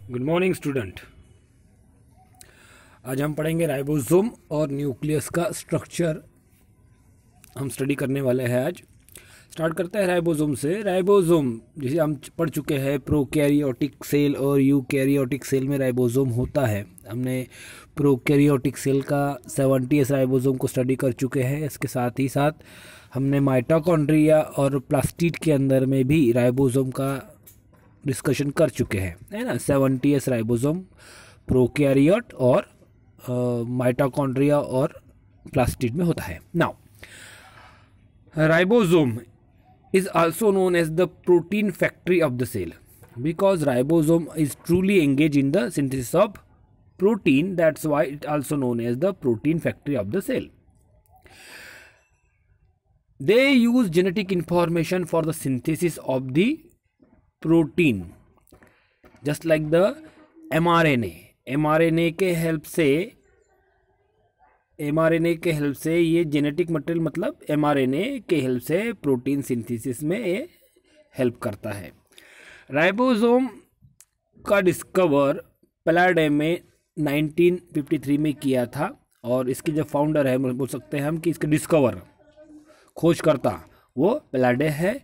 Good morning student. आज हम पढ़ेंगे राइबोसोम और न्यूक्लियस का स्ट्रक्चर हम स्टडी करने वाले हैं। आज स्टार्ट करते हैं राइबोसोम से। राइबोसोम जिसे हम पढ़ चुके हैं प्रोकैरियोटिक सेल और यूकैरियोटिक सेल में राइबोसोम होता है। हमने प्रोकैरियोटिक सेल का 70s राइबोसोम को स्टडी कर चुके हैं। इसके साथ ही साथ हमने माइटोकॉन्ड्रिया और प्लास्टिड के अंदर में भी राइबोसोम का डिस्कशन कर चुके हैं, है ना। 70s राइबोसोम प्रोकैरियोट और माइटोकॉन्ड्रिया और प्लास्टिड में होता है। Now ribosome is also known as the protein factory of the cell because ribosome is truly engaged in the synthesis of protein. That's why it also known as the protein factory of the cell. They use genetic information for the synthesis of the protein, just like the mRNA के help से ये genetic material मतलब mRNA के help से protein synthesis में ये help करता है। राइबोसोम का डिस्कवर पैलाडे में 1953 में किया था और इसके जो फाउंडर है बोल सकते हैं हम कि इसके डिस्कवर खोजकर्ता वो पैलाडे है।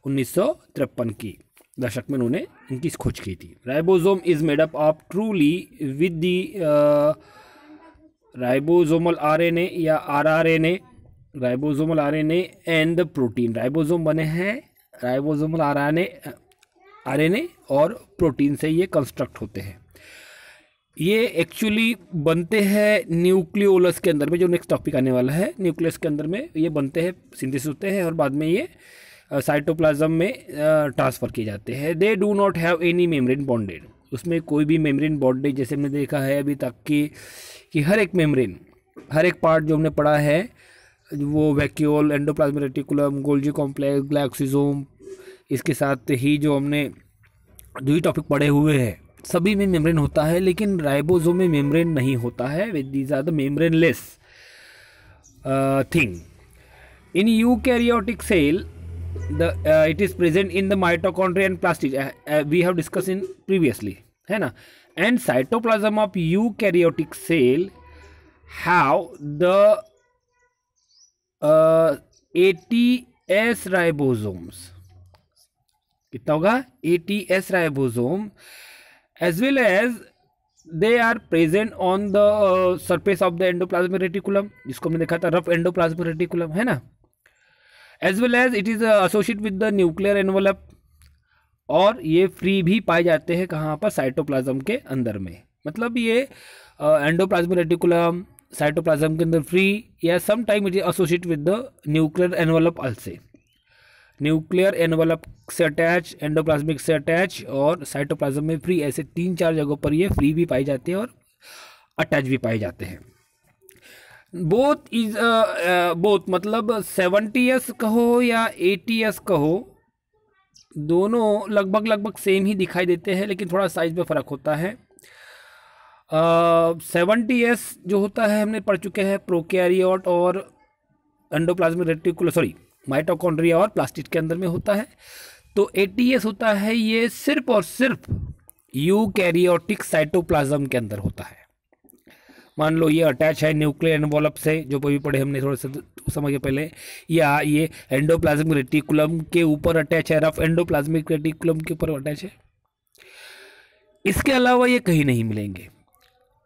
1953 की दशक में उन्होंने इनकी खोज की थी। Ribosome is made up of truly with the ribosomal RNA या rRNA, ribosomal RNA and the protein. Ribosome बने हैं राइबोसोमल आरएनए और प्रोटीन से ये कंस्ट्रक्ट होते हैं। ये एक्चुअली बनते हैं न्यूक्लियोलस के अंदर में, जो नेक्स्ट टॉपिक आने वाला है। न्यूक्लियस के अंदर में ये बनते हैं, सिंथेसिस होते हैं और बाद में ये साइटोप्लाज्म में ट्रांसफ़र किए जाते हैं। They do not have any membrane bonded, उसमें कोई भी मेम्ब्रेन बॉन्डेज जैसे हमने देखा है अभी तक कि हर एक मेम्ब्रेन, हर एक पार्ट जो हमने पढ़ा है वो vacuole, endoplasmic reticulum, Golgi complex, glycosome, इसके साथ ही जो हमने जो ही टॉपिक पढ़े हुए हैं सभी में मेम्ब्रेन होता है, लेकिन राइबोसोम में मेम्ब्रेन नहीं होता है। These are the membraneless thing. In eukaryotic cell it is present in the mitochondria and plastid, we have discussed in previously, है ना। and cytoplasm of eukaryotic cell have the 80s ribosomes। कितना होगा? 80s ribosome, as well as they are present on the surface of the endoplasmic reticulum, जिसको हमने देखा था rough endoplasmic reticulum, है ना। as well as it is associated with the nuclear envelope, और ये फ्री भी पाए जाते हैं कहाँ पर? साइटोप्लाज्म के अंदर में। मतलब ये एंडोप्लाज्मिक रेटिकुलम साइटोप्लाज्म के अंदर फ्री, या some time it is associated with the nuclear envelope also. Nuclear envelope से अटैच, एंडोप्लाज्मिक से अटैच और साइटोप्लाज्म में फ्री, ऐसे 3-4 जगहों पर ये फ्री भी पाए जाते हैं और अटैच भी पाए जाते हैं। बोथ इज बोथ मतलब 70s कहो या 80s कहो, दोनों लगभग सेम ही दिखाई देते हैं, लेकिन थोड़ा साइज में फ़र्क होता है। 70s जो होता है हमने पढ़ चुके हैं प्रोकैरियोट और एंडोप्लाज्मिक रेटिकुलम, सॉरी माइटोकॉन्ड्रिया और प्लास्टिड के अंदर में होता है। तो 80s होता है ये सिर्फ और सिर्फ यूकैरियोटिक साइटोप्लाज्म के अंदर होता है। मान लो ये अटैच है न्यूक्लियर एनवेलप से, जो भी पढ़े हमने थोड़ा सा समय के पहले, या ये एंडोप्लाज्मिक रेटिकुलम के ऊपर अटैच है, रफ एंडोप्लाज्मिक रेटिकुलम के ऊपर अटैच है। इसके अलावा ये कहीं नहीं मिलेंगे।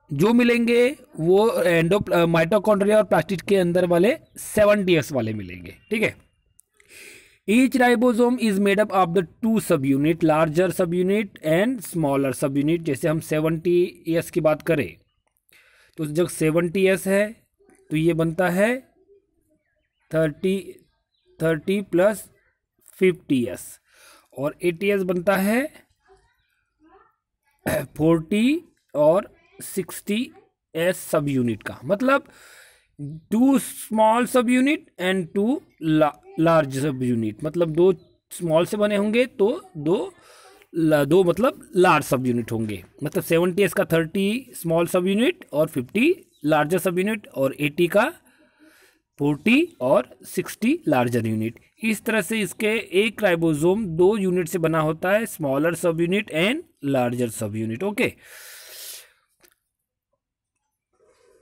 जो मिलेंगे वो माइटोकॉन्ड्रिया और प्लास्टिड के अंदर वाले 70s वाले मिलेंगे, ठीक है। Each ribosome is made up of the 2 सब unit, larger sub unit and smaller sub unit. जैसे हम 70s की बात करें तो जब 70s है तो ये बनता है 30 प्लस 50s, और 80s बनता है 40 और 60s सब यूनिट का। मतलब 2 स्मॉल सब यूनिट एंड 2 लार्ज सब यूनिट, मतलब 2 स्मॉल से बने होंगे तो दो मतलब लार्ज सब यूनिट होंगे। मतलब 70s का 30 स्मॉल सब यूनिट और 50 लार्जर सब यूनिट, और 80 का 40 और 60 लार्जर यूनिट। इस तरह से इसके एक राइबोसोम 2 यूनिट से बना होता है, smaller sub unit and larger sub unit. Okay,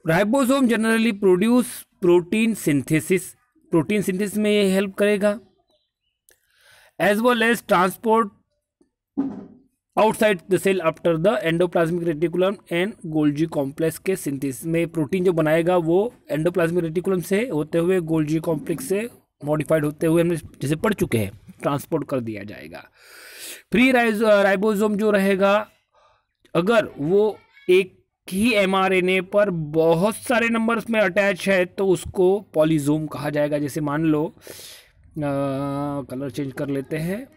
ribosome generally produce protein synthesis में ये हेल्प करेगा, as well as transport outside the cell after the endoplasmic reticulum and Golgi complex के सिंथेसिस में protein जो बनाएगा वो एंडोप्लाज्मिक रेटिकुलम से होते हुए गोल्जी कॉम्प्लेक्स से मॉडिफाइड होते हुए हमने जैसे पढ़ चुके हैं ट्रांसपोर्ट कर दिया जाएगा। फ्री राइबोसोम जो रहेगा, अगर वो एक ही एमआरएनए पर बहुत सारे नंबर्स में अटैच है तो उसको पॉलीसोम कहा जाएगा। जैसे मान लो कलर चेंज कर लेते हैं,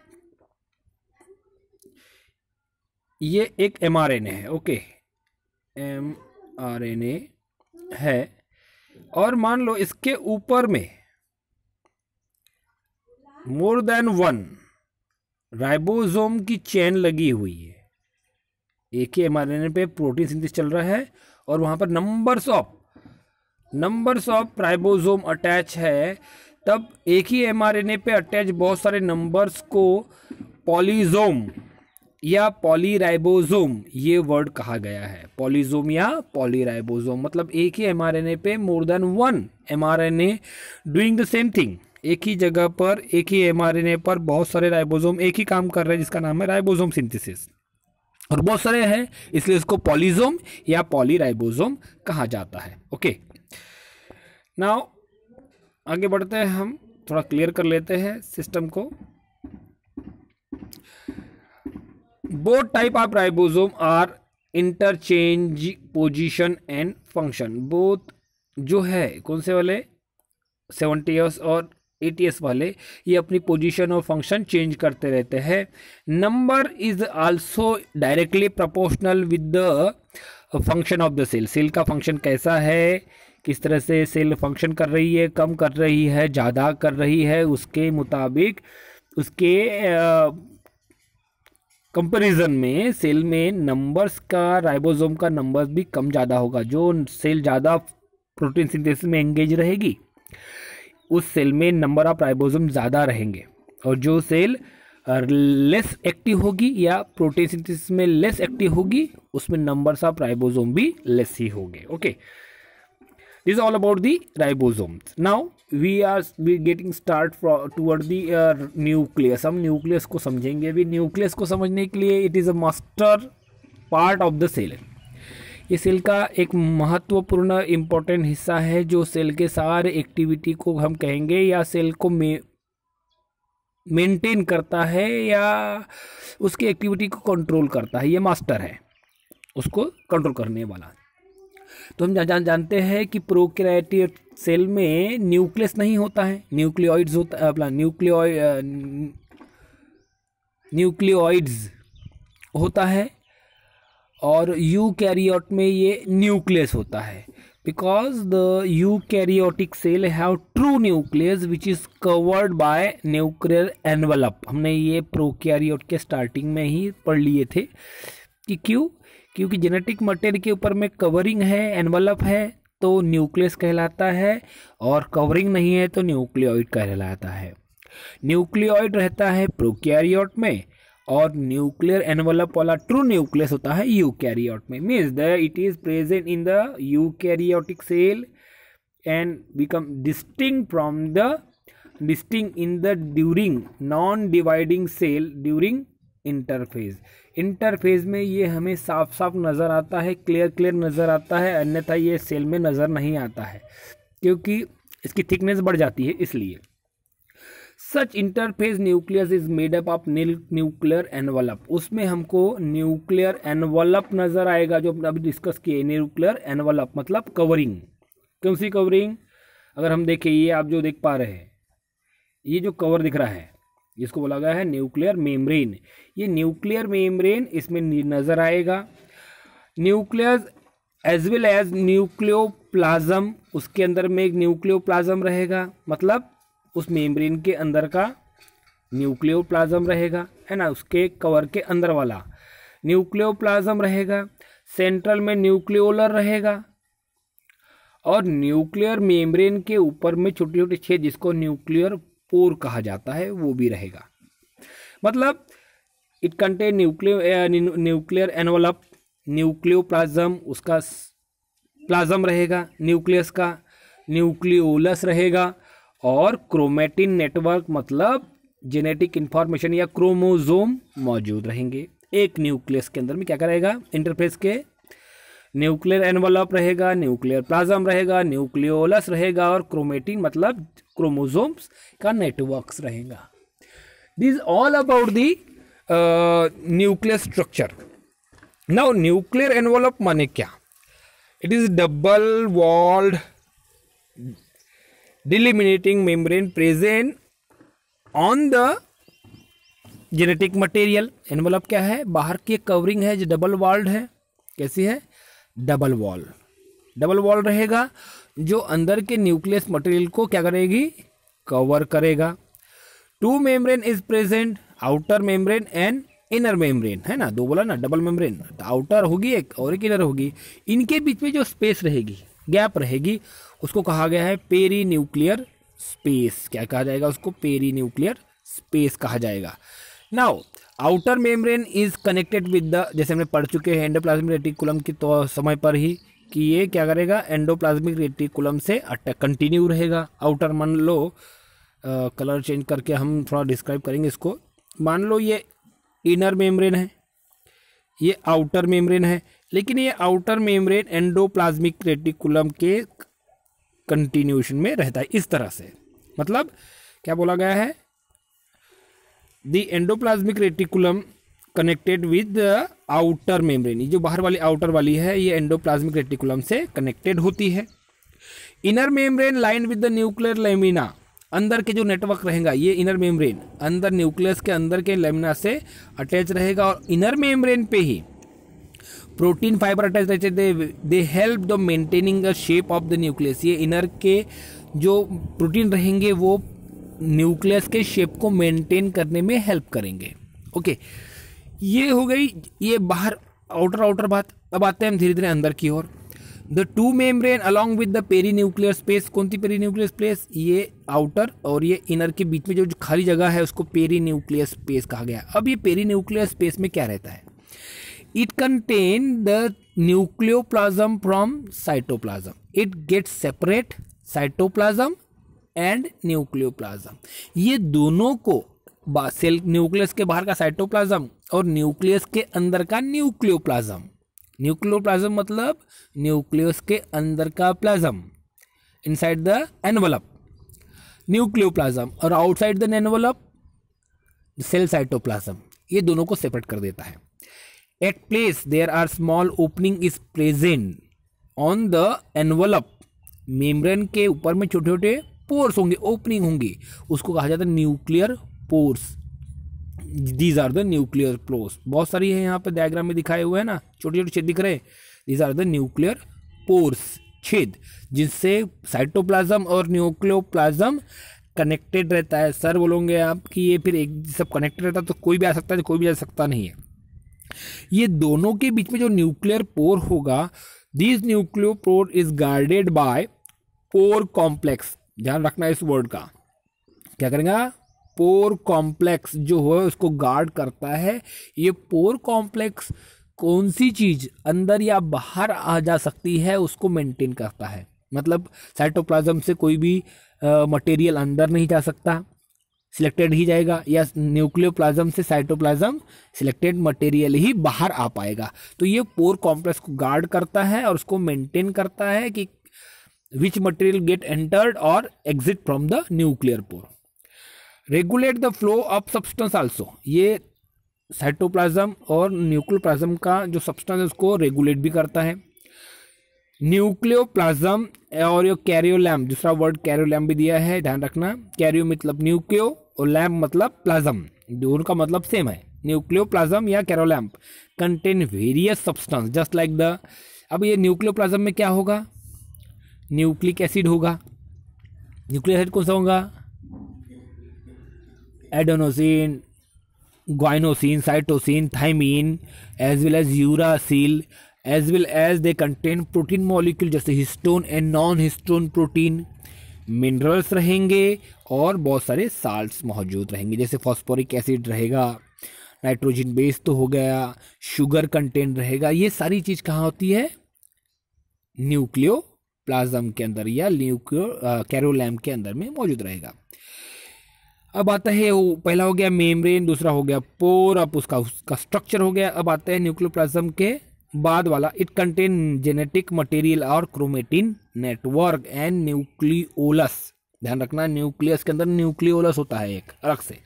ये एक एमआरएनए है। ओके, एमआरएनए है और मान लो इसके ऊपर में मोर देन 1 राइबोसोम की चेन लगी हुई है। एक ही एमआरएनए पे प्रोटीन सिंथेसिस चल रहा है और वहां पर नंबर्स ऑफ राइबोसोम अटैच है, तब एक ही एमआरएनए पे अटैच बहुत सारे नंबर्स को पॉलीसोम या पॉलीराइबोसोम ये वर्ड कहा गया है। पॉलीसोम या पॉलीराइबोसोम मतलब एक ही एमआरएनए पे more than 1 mRNA doing the same thing. एक ही जगह पर एक ही एमआरएनए पर बहुत सारे राइबोसोम एक ही काम कर रहे हैं, जिसका नाम है राइबोसोम सिंथेसिस, और बहुत सारे हैं इसलिए इसको पॉलीसोम या पॉलीराइबोसोम कहा जाता है। ओके, नाउ आगे बढ़ते हैं, हम थोड़ा क्लियर कर लेते हैं सिस्टम को। Both type of ribosome are interchange position and function. Both जो है कौन से वाले 70S और 80S वाले, ये अपनी पोजीशन और फंक्शन चेंज करते रहते हैं। Number is also directly proportional with the function of the cell. Cell का फंक्शन कैसा है, किस तरह से सेल फंक्शन कर रही है, कम कर रही है, ज़्यादा कर रही है, उसके मुताबिक उसके कंपैरिजन में सेल में नंबर्स का, राइबोसोम का नंबर्स भी कम ज़्यादा होगा। जो सेल ज़्यादा प्रोटीन सिंथेसिस में एंगेज रहेगी उस सेल में नंबर ऑफ राइबोसोम ज़्यादा रहेंगे, और जो सेल लेस एक्टिव होगी या प्रोटीन सिंथेसिस में लेस एक्टिव होगी उसमें नंबर्स ऑफ राइबोसोम भी लेस ही होंगे। Okay, this is all about the ribosomes. Now we getting start toward the nucleus. हम न्यूक्लियस को समझेंगे। अभी न्यूक्लियस को समझने के लिए it is a master part of the cell. ये सेल का एक महत्वपूर्ण इम्पोर्टेंट हिस्सा है जो सेल के सारे एक्टिविटी को हम कहेंगे या सेल को मेंटेन करता है या उसकी एक्टिविटी को कंट्रोल करता है। ये मास्टर है उसको कंट्रोल करने वाला। तो हम जानते हैं कि प्रोकैरियोटिक सेल में न्यूक्लियस नहीं होता है, न्यूक्लियोइड्स होता है, अपना न्यूक्लियोइड्स होता है, और यूकैरियोट में ये न्यूक्लियस होता है। Because the eukaryotic cell have true nucleus which is covered by nuclear envelope. हमने ये प्रोकैरियोट के स्टार्टिंग में ही पढ़ लिए थे कि क्यों, क्योंकि जेनेटिक मटेरियल के ऊपर में कवरिंग है, एनवलप है तो न्यूक्लियस कहलाता है, और कवरिंग नहीं है तो न्यूक्लियोइड कहलाता है। न्यूक्लियोइड रहता है प्रोकैरियोट में और न्यूक्लियर एनवलप वाला ट्रू न्यूक्लियस होता है यूकैरियोट में। Means that it is present in the eukaryotic cell and become distinct in the during non dividing cell during interphase. Interphase में ये हमें साफ साफ नज़र आता है, क्लियर नज़र आता है, अन्यथा ये सेल में नज़र नहीं आता है क्योंकि इसकी थिकनेस बढ़ जाती है। इसलिए such interphase nucleus is made up of nuclear envelope. उसमें हमको न्यूक्लियर एनवलप नज़र आएगा जो अभी डिस्कस किए। न्यूक्लियर एनवलप मतलब कवरिंग। कौन सी कवरिंग? अगर हम देखें, ये आप जो देख पा रहे हैं, ये जो कवर दिख रहा है जिसको बोला गया है न्यूक्लियर मेम्ब्रेन, ये न्यूक्लियर मेम्ब्रेन इसमें नज़र आएगा। Nucleus as well as nucleoplasm, उसके अंदर में एक न्यूक्लियोप्लाज्म रहेगा, मतलब उस मेम्ब्रेन के अंदर का न्यूक्लियोप्लाज्म रहेगा, है ना, उसके कवर के अंदर वाला न्यूक्लियोप्लाज्म रहेगा। सेंट्रल में न्यूक्लियोलर रहेगा और न्यूक्लियर मेम्ब्रेन के ऊपर में छोटे छोटे छेद जिसको न्यूक्लियर पोर कहा जाता है वो भी रहेगा। मतलब it contain nuclear envelope, nucleoplasm, उसका प्लाज्म रहेगा न्यूक्लियस का, न्यूक्लियोलस रहेगा, और क्रोमेटिन नेटवर्क मतलब जेनेटिक इंफॉर्मेशन या क्रोमोजोम मौजूद रहेंगे। एक न्यूक्लियस के अंदर में क्या करेगा, इंटरफेस के न्यूक्लियर एनवलप रहेगा, न्यूक्लियर प्लाज्म रहेगा, न्यूक्लियोलस रहेगा, और क्रोमेटिन मतलब क्रोमोजोम्स का नेटवर्क्स रहेगा। This all about the nucleus structure. Now nuclear envelope माने क्या? It is double walled delimiting membrane present on the genetic material. Envelope क्या है? बाहर की कवरिंग है जो डबल वॉल्ड है। कैसी है? डबल वॉल, डबल वॉल रहेगा जो अंदर के न्यूक्लियस मटेरियल को क्या करेगी? कवर करेगा। Two membrane is present, outer membrane and inner membrane, है ना, दो बोला ना, डबल मेम्ब्रेन, तो आउटर होगी एक और एक इनर होगी। इनके बीच में जो स्पेस रहेगी, गैप रहेगी, उसको कहा गया है पेरी न्यूक्लियर स्पेस। क्या कहा जाएगा उसको? पेरी न्यूक्लियर स्पेस कहा जाएगा। Now outer membrane is connected with the, जैसे हमने पढ़ चुके हैं एंडोप्लाज्मिक रेटिकुलम की तो समय पर ही, कि ये क्या करेगा? एंडोप्लाज्मिक रेटिकुलम से कंटिन्यू रहेगा। आउटर, मान लो कलर चेंज करके हम थोड़ा डिस्क्राइब करेंगे इसको। मान लो ये इनर मेम्ब्रेन है, ये आउटर मेम्ब्रेन है, लेकिन ये आउटर मेम्ब्रेन एंडोप्लाज्मिक रेटिकुलम के कंटिन्यूएशन में रहता है इस तरह से। मतलब क्या बोला गया है? The endoplasmic reticulum connected with the outer membrane, ये जो बाहर वाली आउटर वाली है ये एंडोप्लाज्मिक रेटिकुलम से कनेक्टेड होती है। Inner membrane line with the nuclear lamina, अंदर के जो नेटवर्क रहेगा ये इनर मेम्ब्रेन अंदर न्यूक्लियस के अंदर के लेमिना से अटैच रहेगा, और इनर मेम्ब्रेन पे ही प्रोटीन फाइबर अटैच रहते, they help the maintaining the shape of the nucleus. ये इनर के जो प्रोटीन रहेंगे वो न्यूक्लियस के शेप को मेंटेन करने में हेल्प करेंगे। ओके, ये हो गई ये बाहर आउटर बात। अब आते हैं हम धीरे धीरे अंदर की ओर। The two membrane along with the perinuclear space, कौन सी पेरी न्यूक्लियर स्पेस? ये आउटर और ये इनर के बीच में जो खाली जगह है उसको पेरी न्यूक्लियर स्पेस कहा गया। अब ये पेरी न्यूक्लियर स्पेस में क्या रहता है? It contain the nucleoplasm from cytoplasm, it gets separate cytoplasm and nucleoplasm. ये दोनों को सेल न्यूक्लियस के बाहर का साइटोप्लाज्म और न्यूक्लियस के अंदर का न्यूक्लियोप्लाज्म, न्यूक्लियोप्लाज्म मतलब न्यूक्लियस के अंदर का plasm, inside the envelope nucleoplasm, और outside the envelope cell cytoplasm, ये दोनों को सेपरेट कर देता है। At place there are small opening is present on the envelope, membrane के ऊपर में छोटे छोटे पोर्स होंगे, ओपनिंग होंगी, उसको कहा जाता है nuclear pores. These are the nuclear pores. बहुत सारी है यहाँ पे डायग्राम में दिखाए हुए हैं ना, छोटे छोटे छेद दिख रहे हैं। These are the nuclear pores, छेद जिससे साइटोप्लाज्म और न्यूक्लियोप्लाज्म कनेक्टेड रहता है। सर बोलोगे आप कि ये फिर एक सब कनेक्टेड रहता है तो कोई भी आ सकता है, कोई भी आ सकता नहीं है। ये दोनों के बीच में जो न्यूक्लियर पोर होगा, this nuclear pore is guarded by pore complex. ध्यान रखना इस वर्ड का, क्या करेगा? पोर कॉम्प्लेक्स जो है उसको गार्ड करता है। ये पोर कॉम्प्लेक्स कौन सी चीज अंदर या बाहर आ जा सकती है उसको मेंटेन करता है। मतलब साइटोप्लाज्म से कोई भी मटेरियल अंदर नहीं जा सकता, सिलेक्टेड ही जाएगा, या न्यूक्लियोप्लाज्म से साइटोप्लाज्म सिलेक्टेड मटेरियल ही बाहर आ पाएगा। तो ये पोर कॉम्प्लेक्स को गार्ड करता है और उसको मेंटेन करता है कि which material get entered or exit from the nuclear pore. Regulate the flow of substance also. ये साइटोप्लाज्म और न्यूक्लियोप्लाज्म का जो सब्सटेंस है उसको रेगुलेट भी करता है। न्यूक्लियोप्लाज्म और ये कैरियोलैम, दूसरा वर्ड कैरियोलैम भी दिया है, ध्यान रखना। कैरियो मतलब न्यूक्लियो और लैम मतलब प्लाज्म, दोनों का मतलब सेम है। न्यूक्लियोप्लाज्म या karyolymph contain various substance just like the. अब ये न्यूक्लियोप्लाज्म में क्या होगा? न्यूक्लिक एसिड होगा। न्यूक्लिक एसिड कौन सा होगा? Adenosine, guanosine, cytosine, thymine as well as uracil as well as they contain protein molecule जैसे histone and non histone protein, minerals रहेंगे और बहुत सारे साल्ट्स मौजूद रहेंगे जैसे फॉस्फोरिक एसिड रहेगा, नाइट्रोजन बेस तो हो गया, शुगर कंटेंट रहेगा। ये सारी चीज़ कहाँ होती है? न्यूक्लियोप्लाज्म के अंदर या कैरोलैम के अंदर में मौजूद रहेगा। अब आता है वो पहला हो गया मेम्ब्रेन, दूसरा हो गया पोर, अब उसका स्ट्रक्चर हो गया। अब आता है न्यूक्लियोप्लाज्म के बाद वाला, इट कंटेन जेनेटिक मटेरियल और क्रोमेटिन नेटवर्क एंड न्यूक्लियोलस। ध्यान रखना न्यूक्लियस के अंदर न्यूक्लियोलस होता है एक अलग से।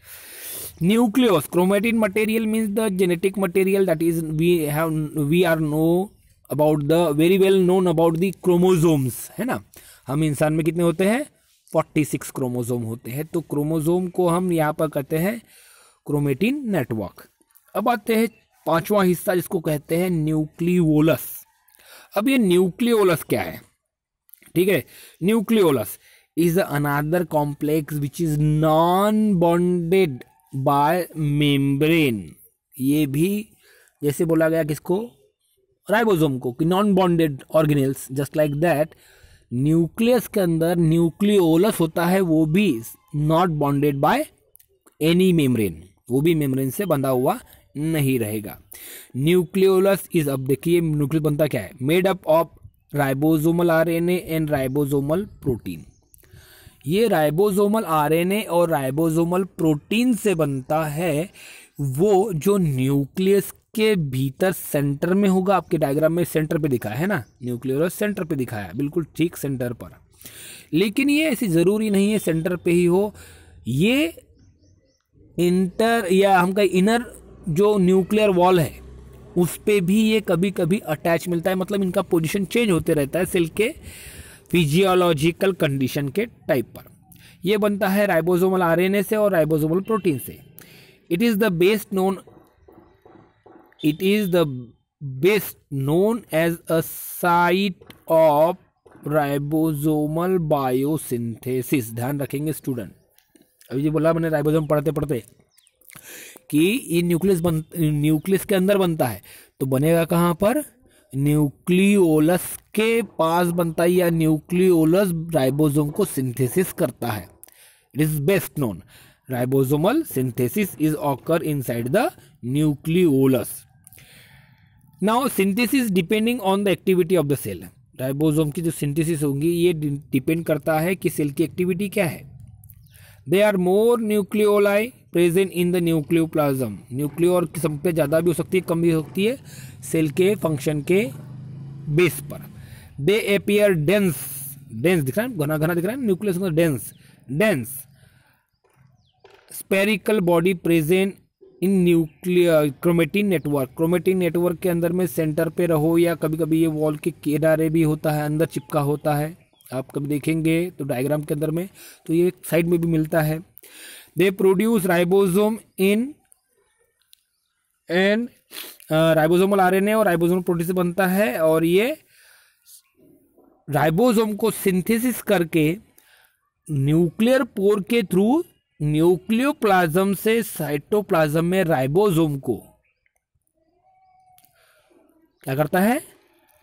Nucleus chromatin material means the genetic material that is we are know about the very well known about the chromosomes, है ना। हम इंसान में कितने होते हैं? 46 क्रोमोजोम होते हैं। तो क्रोमोजोम को हम यहाँ पर कहते हैं क्रोमेटिन नेटवर्क। अब आते हैं पांचवा हिस्सा जिसको कहते हैं न्यूक्लियोलस। अब ये न्यूक्लियोलस क्या है? ठीक है, nucleolus is another complex which is non bonded bye membrane. ये भी जैसे बोला गया किसको? राइबोसोम को, कि non bonded organelles, just like that nucleus के अंदर न्यूक्लियोलस होता है, वो भी not bonded by any membrane, वो भी मेम्ब्रेन से बंधा हुआ नहीं रहेगा। न्यूक्लियोलस इज, अब देखिए न्यूक्लियस बनता क्या है? Made up of ribosomal RNA and ribosomal protein. ये राइबोसोमल आरएनए और राइबोसोमल प्रोटीन से बनता है, वो जो न्यूक्लियस के भीतर सेंटर में होगा। आपके डायग्राम में सेंटर पे दिखा है ना, न्यूक्लियोलस सेंटर पे दिखा है, बिल्कुल ठीक सेंटर पर। लेकिन ये ऐसी जरूरी नहीं है सेंटर पे ही हो, ये इंटर या हम कहें इनर जो न्यूक्लियर वॉल है उस पे भी ये कभी कभी अटैच मिलता है। मतलब इनका पोजीशन चेंज होते रहता है सेल के फिजियोलॉजिकल कंडीशन के टाइप पर। यह बनता है राइबोसोमल आरएनए से और राइबोसोमल प्रोटीन से। It is the best known as a site of ribosomal biosynthesis. ध्यान रखेंगे स्टूडेंट, अभी जो बोला मैंने राइबोसोम पढ़ते पढ़ते कि ये न्यूक्लियस के अंदर बनता है, तो बनेगा कहाँ पर? न्यूक्लियोलस के पास बनता है, या न्यूक्लियोलस राइबोसोम को सिंथेसिस करता है। It is best known ribosomal synthesis is occur inside the nucleolus. Now synthesis depending on the activity of the cell. Ribosome की जो सिंथेसिस होंगी ये डिपेंड करता है कि सेल की एक्टिविटी क्या है। They are more nucleoli present in the nucleoplasm. Nucleoli की संख्या ज़्यादा भी हो सकती है, कम भी हो सकती है सेल के फंक्शन के बेस पर। दे अपियर डेंस दिख रहा है, घना घना दिख रहा है न्यूक्लियस में, dense spherical body present in nuclear chromatin network. Chromatin network के अंदर में सेंटर पे रहो या कभी कभी ये वॉल के किनारे भी होता है, अंदर चिपका होता है। आप कभी देखेंगे तो डायग्राम के अंदर में, तो ये साइड में भी मिलता है। They produce ribosome in and ribosomal RNA और राइबोसोमल प्रोटीन से बनता है, और ये राइबोसोम को सिंथेसिस करके न्यूक्लियर पोर के थ्रू न्यूक्लियोप्लाज्म से साइटोप्लाज्म में राइबोसोम को क्या करता है?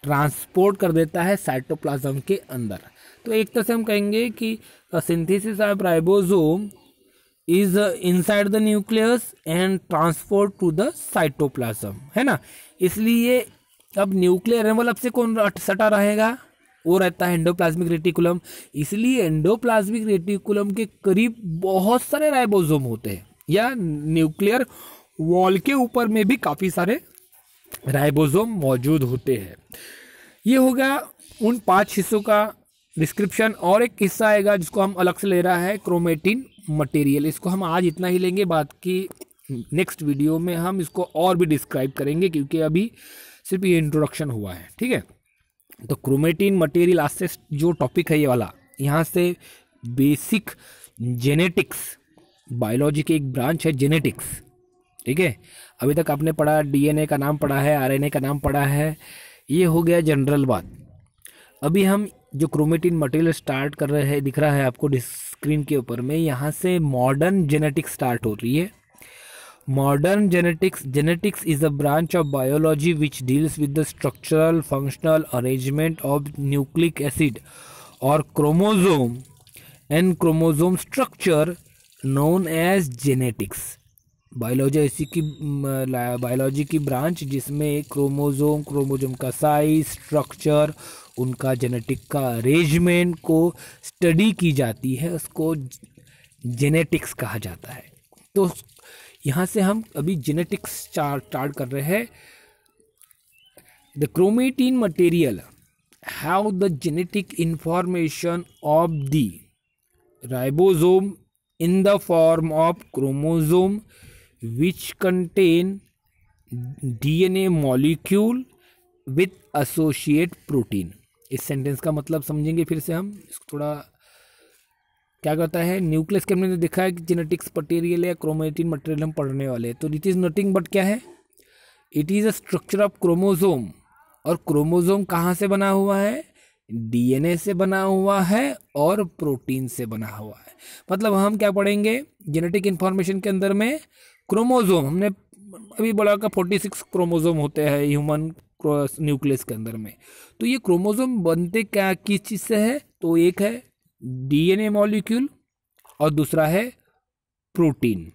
ट्रांसपोर्ट कर देता है साइटोप्लाज्म के अंदर। तो एक तरह से हम कहेंगे कि synthesis of ribosome is inside the nucleus and transport to the cytoplasm, है ना। इसलिए अब न्यूक्लियर एनवलप से कौन सटा रहेगा? वो रहता है एंडोप्लाज्मिक रेटिकुलम। इसलिए एंडोप्लाज्मिक रेटिकुलम के करीब बहुत सारे राइबोसोम होते हैं, या न्यूक्लियर वॉल के ऊपर में भी काफ़ी सारे राइबोसोम मौजूद होते हैं। ये हो गया उन 5 हिस्सों का डिस्क्रिप्शन। और एक हिस्सा आएगा जिसको हम अलग से ले रहा है, क्रोमेटिन मटेरियल। इसको हम आज इतना ही लेंगे, बाद की नेक्स्ट वीडियो में हम इसको और भी डिस्क्राइब करेंगे, क्योंकि अभी सिर्फ ये इंट्रोडक्शन हुआ है, ठीक है। तो क्रोमेटिन मटेरियल आज से जो टॉपिक है ये वाला, यहाँ से बेसिक जेनेटिक्स, बायोलॉजी की एक ब्रांच है जेनेटिक्स, ठीक है। अभी तक आपने पढ़ा, डीएनए का नाम पढ़ा है, आरएनए का नाम पढ़ा है, ये हो गया जनरल बात। अभी हम जो क्रोमेटिन मटेरियल स्टार्ट कर रहे हैं, दिख रहा है आपको स्क्रीन के ऊपर में, यहाँ से मॉडर्न जेनेटिक्स स्टार्ट हो रही है। Modern genetics is a branch of biology which deals with the structural functional arrangement of nucleic acid or chromosome and chromosome structure known as genetics. Biology की ब्रांच जिसमें क्रोमोजोम का size, structure, उनका genetic का arrangement को study की जाती है, उसको जेनेटिक्स कहा जाता है। तो यहाँ से हम अभी जेनेटिक्स स्टार्ट कर रहे हैं। The chromatin material have the genetic information of the ribosome in the form of chromosome which contain DNA molecule with associate protein. इस सेंटेंस का मतलब समझेंगे फिर से हम। इसको थोड़ा क्या करता है, न्यूक्लियस के हमने देखा है कि जेनेटिक्स मटेरियल या क्रोमेटिन मटेरियल हम पढ़ने वाले हैं। तो इट इज़ नथिंग बट क्या है, it is a structure of chromosome. और क्रोमोसोम कहाँ से बना हुआ है, डीएनए से बना हुआ है और प्रोटीन से बना हुआ है। मतलब हम क्या पढ़ेंगे जेनेटिक इंफॉर्मेशन के अंदर में, क्रोमोसोम हमने अभी बोला का 46 क्रोमोसोम होते हैं ह्यूमन न्यूक्लियस के अंदर में। तो ये क्रोमोसोम बनते क्या किस चीज़ से है, तो एक है डीएनए मॉलिक्यूल और दूसरा है प्रोटीन।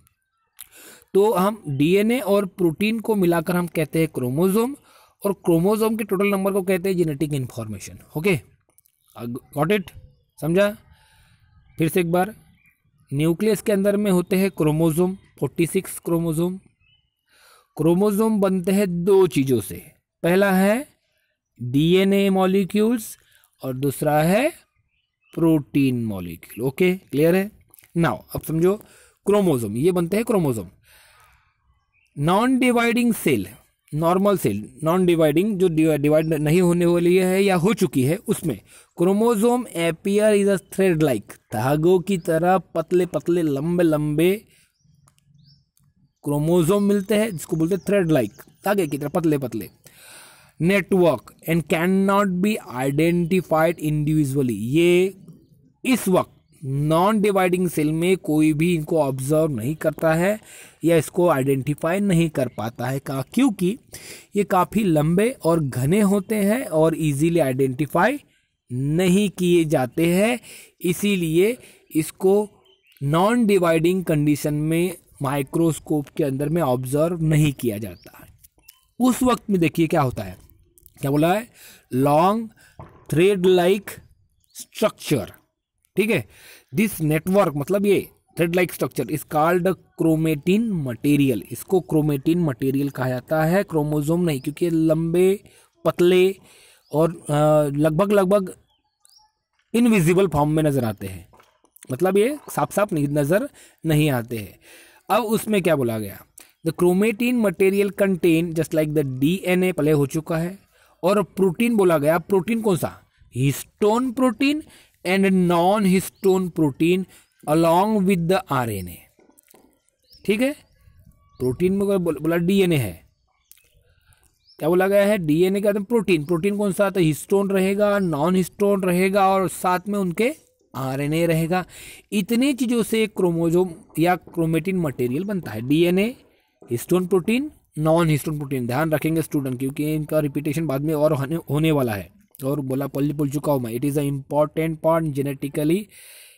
तो हम डीएनए और प्रोटीन को मिलाकर हम कहते हैं क्रोमोसोम, और क्रोमोसोम के टोटल नंबर को कहते हैं genetic information. Okay, got it, समझा। फिर से एक बार, न्यूक्लियस के अंदर में होते हैं क्रोमोसोम 46 क्रोमोसोम। क्रोमोसोम बनते हैं दो चीज़ों से, पहला है डीएनए मॉलिक्यूल्स और दूसरा है प्रोटीन मॉलिक्यूल। ओके, क्लियर है। नाउ अब समझो, क्रोमोसोम ये बनते हैं chromosome. Non dividing cell, normal cell, non dividing जो डिवाइड नहीं होने वाली है या हो चुकी है, उसमें chromosome appear is a thread like, धागों की तरह पतले पतले लंबे लंबे क्रोमोसोम मिलते हैं, जिसको बोलते हैं थ्रेड लाइक, धागे की तरह पतले पतले network, and can not be identified individually. ये इस वक्त नॉन डिवाइडिंग सेल में कोई भी इनको ऑब्जर्व नहीं करता है या इसको आइडेंटिफाई नहीं कर पाता है, क्योंकि ये काफ़ी लंबे और घने होते हैं और इजीली आइडेंटिफाई नहीं किए जाते हैं। इसीलिए इसको नॉन डिवाइडिंग कंडीशन में माइक्रोस्कोप के अंदर में ऑब्जर्व नहीं किया जाता है। उस वक्त में देखिए क्या होता है, क्या बोला है, लॉन्ग थ्रेड लाइक स्ट्रक्चर, ठीक है। दिस नेटवर्क मतलब ये thread like structure is called chromatin material. इसको क्रोमेटिन मटेरियल कहा जाता है, क्रोमोसोम नहीं, क्योंकि ये लंबे पतले और लगभग इनविजिबल फॉर्म में नजर आते हैं, मतलब ये साफ साफ नजर नहीं आते हैं। अब उसमें क्या बोला गया, the chromatin material contain just like the DNA, पहले हो चुका है, और प्रोटीन बोला गया। प्रोटीन कौन सा, histone protein and non histone protein along with the RNA, ठीक है। प्रोटीन में बोला डीएनए है, क्या बोला गया है, डीएनए का प्रोटीन, प्रोटीन कौन सा, तो हिस्टोन रहेगा, नॉन हिस्टोन रहेगा और साथ में उनके आरएनए रहेगा। इतनी चीज़ों से क्रोमोसोम या क्रोमेटिन मटेरियल बनता है, DNA, histone protein, non histone protein. ध्यान रखेंगे स्टूडेंट, क्योंकि इनका रिपीटेशन बाद में और होने वाला है, और बोल चुका हूँ मैं, it is a important part, genetically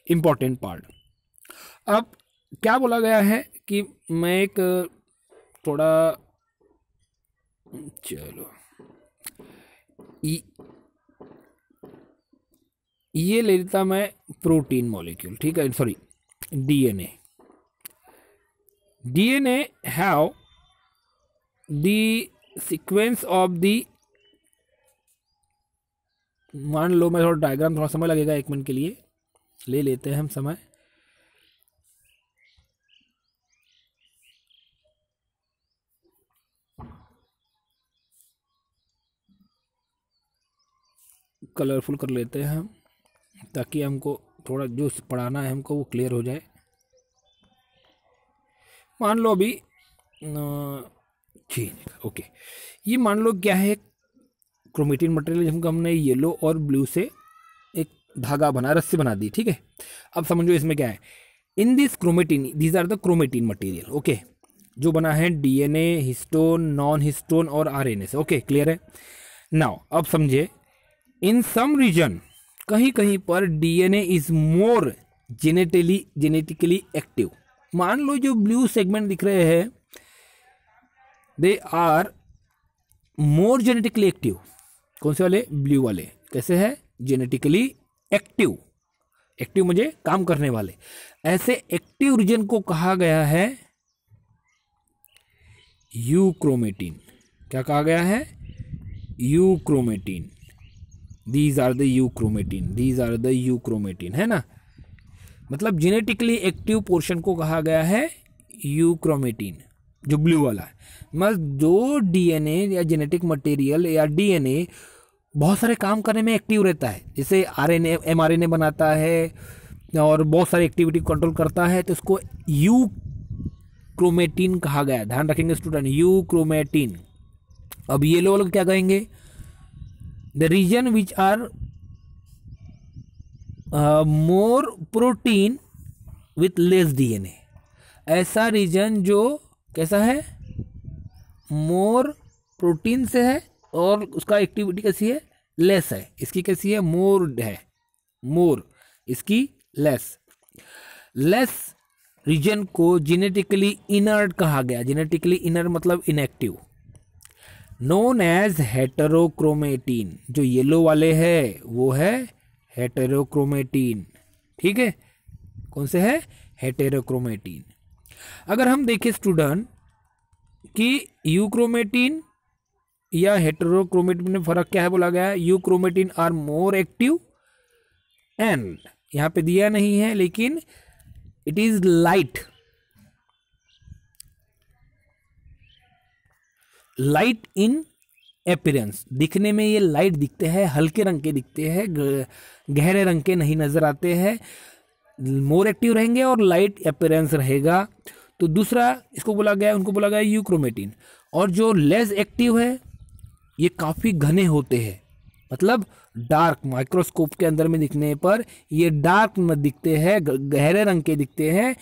important part. अब क्या बोला गया है कि मैं एक थोड़ा, चलो ये ले लेता मैं प्रोटीन मॉलिक्यूल, ठीक है, sorry DNA. DNA have the sequence of the, मान लो मैं थोड़ा डायग्राम, थोड़ा समय लगेगा, 1 मिनट के लिए ले लेते हैं हम समय। कलरफुल कर लेते हैं हम, ताकि हमको थोड़ा जो पढ़ाना है हमको वो क्लियर हो जाए। मान लो अभी ठीक, ओके, ये मान लो क्या है, क्रोमेटिन मटेरियल जिसको हमने येलो और ब्लू से एक धागा बना, रस्सी बना दी, ठीक है। अब समझो इसमें क्या है, in this chromatin, these are the chromatin material, okay. जो बना है डीएनए, हिस्टोन, नॉन हिस्टोन और आरएनए से। ओके, क्लियर है। नाउ अब समझे, इन सम रीजन, कहीं कहीं पर DNA is more genetically active. मान लो जो ब्लू सेगमेंट दिख रहे हैं, they are more genetically active. कौन से वाले? ब्लू वाले। कैसे है? Genetically active. एक्टिव मुझे काम करने वाले। ऐसे एक्टिव रीजन को कहा गया है यूक्रोमेटिन। क्या कहा गया है? Euchromatin. These are the euchromatin, these are the euchromatin, है ना। मतलब जेनेटिकली एक्टिव पोर्शन को कहा गया है यूक्रोमेटिन, जो ब्लू वाला है। मतलब जो डीएनए या जेनेटिक मटेरियल या डीएनए बहुत सारे काम करने में एक्टिव रहता है, जैसे आरएनए, एमआरएनए बनाता है और बहुत सारी एक्टिविटी कंट्रोल करता है, तो इसको यूक्रोमेटिन कहा गया है। ध्यान रखेंगे स्टूडेंट, यूक्रोमेटिन। अब ये लोग क्या कहेंगे? The region which are more protein with less DNA. ऐसा रीजन जो कैसा है? मोर प्रोटीन से है और उसका एक्टिविटी कैसी है? लेस है। इसकी कैसी है? मोर है। मोर, इसकी लेस। लेस रीजन को जेनेटिकली इनर्ट कहा गया। जेनेटिकली इनर्ट मतलब इनएक्टिव। Known as heterochromatin. जो येलो वाले है वो है हेटेरोक्रोमेटिन। ठीक है, कौन से है? हेटेरोक्रोमेटिन। अगर हम देखें स्टूडेंट कि यूक्रोमेटिन या हेटेरोक्रोमेटिन में फर्क क्या है, बोला गया है euchromatin are more active and, यहां पे दिया नहीं है लेकिन it is light in appearance. दिखने में ये लाइट दिखते हैं, हल्के रंग के दिखते हैं, गहरे रंग के नहीं नजर आते हैं। मोर एक्टिव रहेंगे और लाइट अपीयरेंस रहेगा। तो दूसरा इसको बोला गया, उनको बोला गया यूक्रोमेटिन। और जो लेस एक्टिव है ये काफी घने होते हैं, मतलब डार्क, माइक्रोस्कोप के अंदर में दिखने पर ये डार्क में दिखते हैं, गहरे रंग के दिखते हैं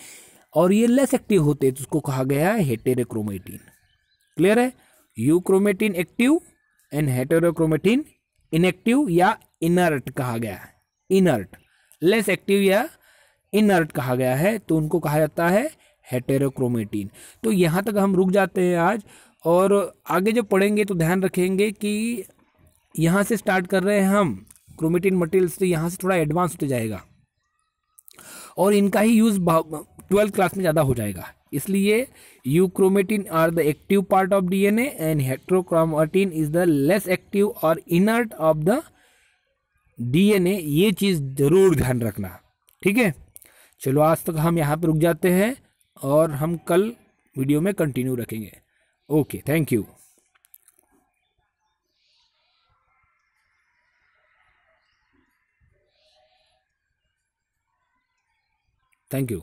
और ये लेस एक्टिव होते हैं, तो उसको कहा गया है हेटेरोक्रोमेटिन। क्लियर है? यूक्रोमेटिन एक्टिव एंड हेटेरोक्रोमेटिन इनएक्टिव या इनर्ट कहा गया है। इनर्ट, लेस एक्टिव या इनर्ट कहा गया है, तो उनको कहा जाता है हेटेरोक्रोमेटिन। तो यहां तक हम रुक जाते हैं आज, और आगे जब पढ़ेंगे तो ध्यान रखेंगे कि यहाँ से स्टार्ट कर रहे हैं हम क्रोमेटिन मटेरियल्स, तो यहाँ से थोड़ा एडवांस होते जाएगा और इनका ही यूज 12th क्लास में ज़्यादा हो जाएगा। इसलिए euchromatin are the active part of DNA and heterochromatin is the less active और इनर्ट ऑफ द डीएनए। ये चीज़ जरूर ध्यान रखना। ठीक है, चलो आज तक हम यहाँ पे रुक जाते हैं और हम कल वीडियो में कंटिन्यू रखेंगे। Okay, thank you. Thank you.